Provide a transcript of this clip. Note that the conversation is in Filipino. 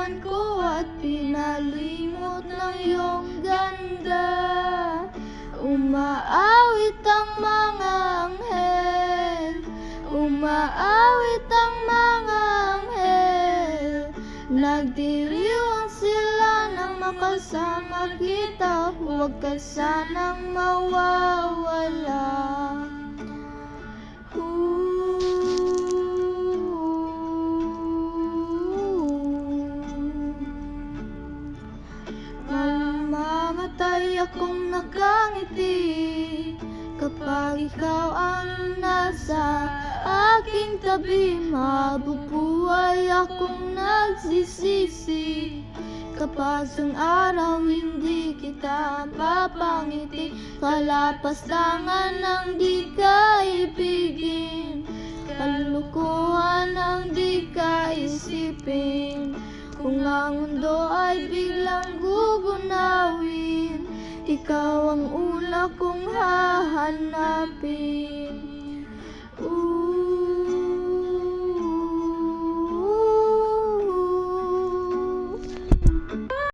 pinagmasdan ko at pinalimot ng iyong ganda. Umaawit ang mga anghel, umaawit ang mga anghel. Nagdiriwang sila nang makasama kita, huwag ka sanang mawawala. Mamamatay akong nakangiti kapag ikaw ang nasa aking tabi. Mabubuhay akong nagsisisi kapag isang araw hindi kita mapangiti. Kalapastangan ng di ka ibigin, kalukuhan ng di ka isipin. Kung ang mundo ay biglang gugunawin, ikaw ang una kong hahanapin.